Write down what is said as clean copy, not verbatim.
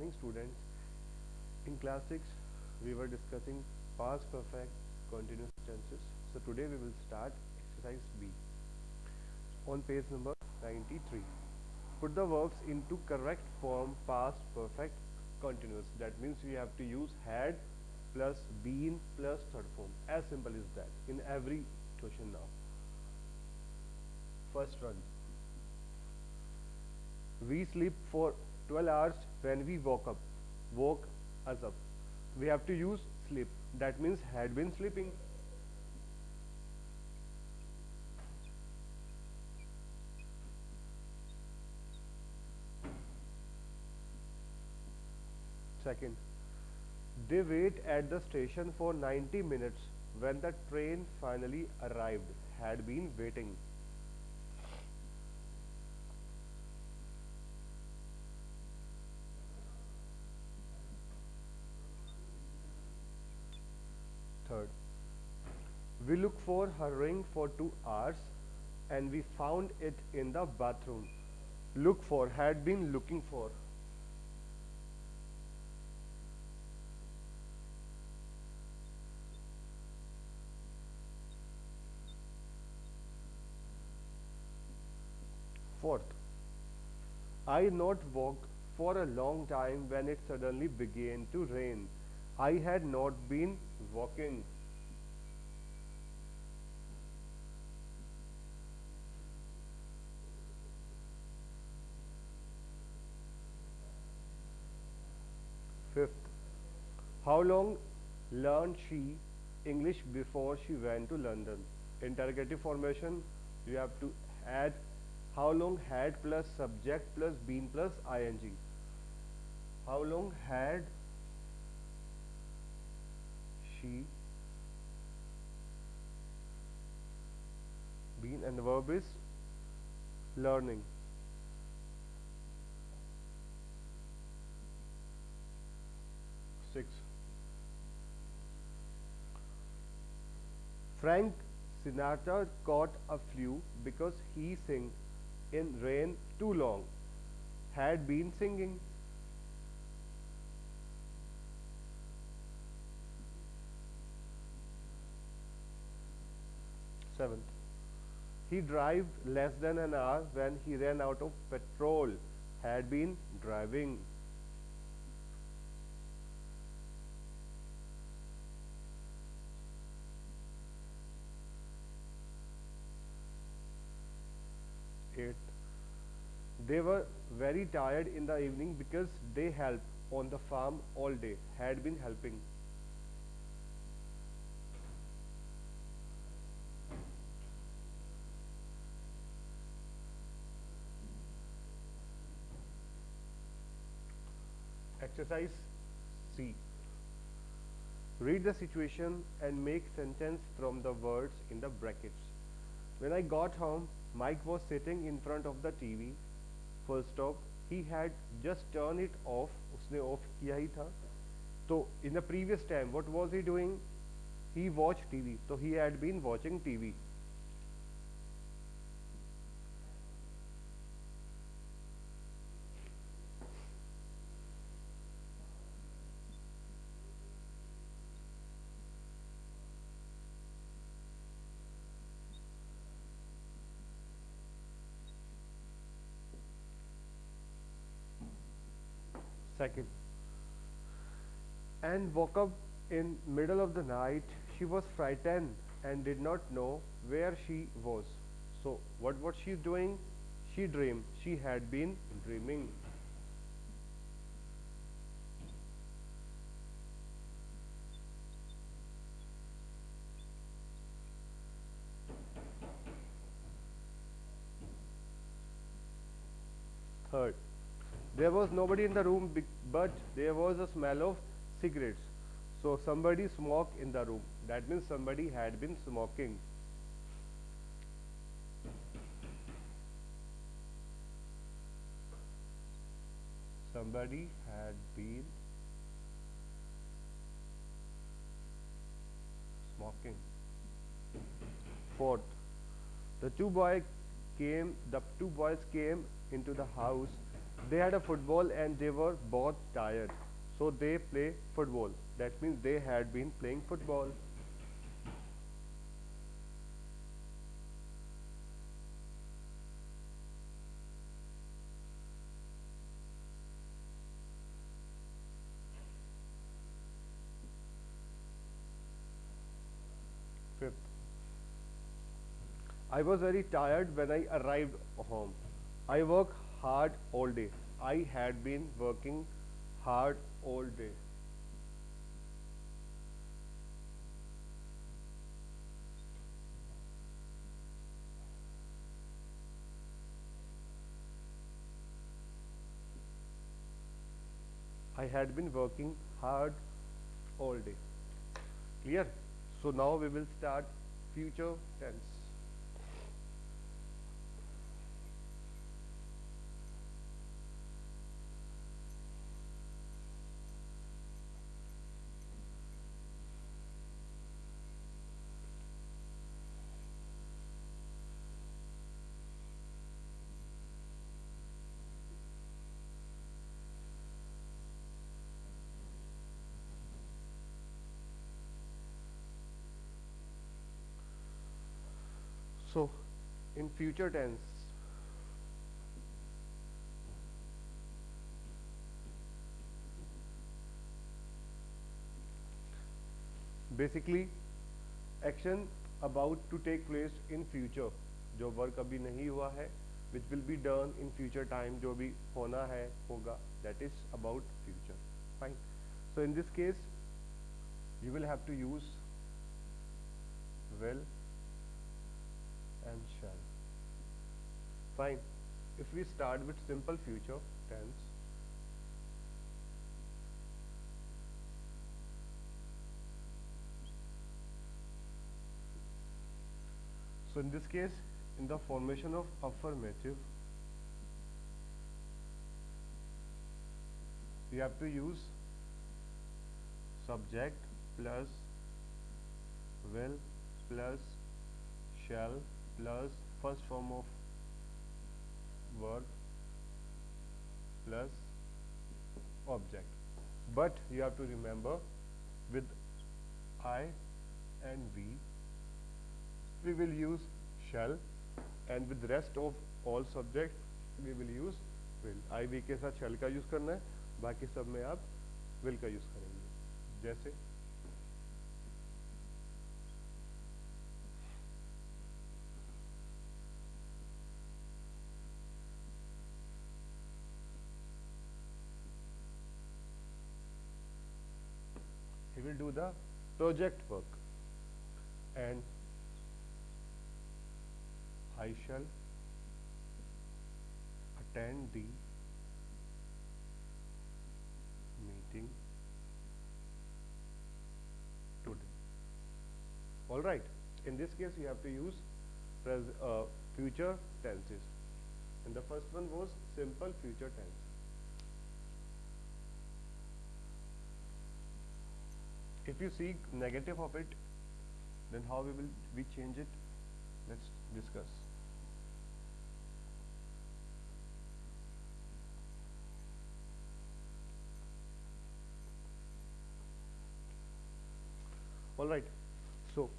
morning, students. In class 6, we were discussing past perfect continuous tenses. So today we will start exercise B on page number 93. Put the verbs into correct form past perfect continuous. That means we have to use had plus been plus third form. As simple as that in every question now. First one. We sleep for 12 hours when we woke up. Woke us up. We have to use sleep. That means had been sleeping. Second, they wait at the station for 90 minutes when the train finally arrived. Had been waiting. Third, we look for her ring for 2 hours and we found it in the bathroom. Look for had been looking for. Fourth, I not walked for a long time when it suddenly began to rain. I had not been walking. Fifth, how long learned she English before she went to London? Interrogative formation, you have to add how long had plus subject plus been plus ing. How long had she been, and the verb is learning. Six. Frank Sinatra caught a flu because he sang in rain too long. Had been singing. Seventh. He drove less than an hour when he ran out of petrol. Had been driving. Eighth. They were very tired in the evening because they helped on the farm all day. Had been helping. Exercise C. Read the situation and make sentence from the words in the brackets. When I got home, Mike was sitting in front of the TV. Full stop. He had just turned it off. उसने off किया ही था. So in the previous time, what was he doing? He watched TV. So he had been watching TV. Second, and woke up in middle of the night. She was frightened and did not know where she was. So what she's doing? She dreamed. She had been dreaming. Third, there was nobody in the room, but there was a smell of cigarettes. So somebody smoked in the room. That means somebody had been smoking. Somebody had been smoking. Fourth, the two boys came into the house. they had a football and they were both tired, so they play football. That means they had been playing football. Fifth, I was very tired when I arrived home. I worked hard all day. I had been working hard all day. I had been working hard all day. Clear? So now we will start future tense. So in future tense, basically action about to take place in future, जो work अभी नहीं हुआ है, which will be done in future time, जो भी होना है होगा, that is about future. Fine. So in this case you will have to use will and shall. Fine. If we start with simple future tense, so in this case, in the formation of affirmative, you have to use subject plus will plus shall plus first form of verb plus object. But you have to remember, with I and we will use shall, and with rest of all subject we will use will. I we के साथ shall का use करना है, बाकी सब में आप will का यूज करेंगे. जैसे he will do the project work, and I shall attend the meeting today. All right. In this case, you have to use future tenses, and the first one was simple future tense. If you see negative of it, then how we change it? Let's discuss. All right. So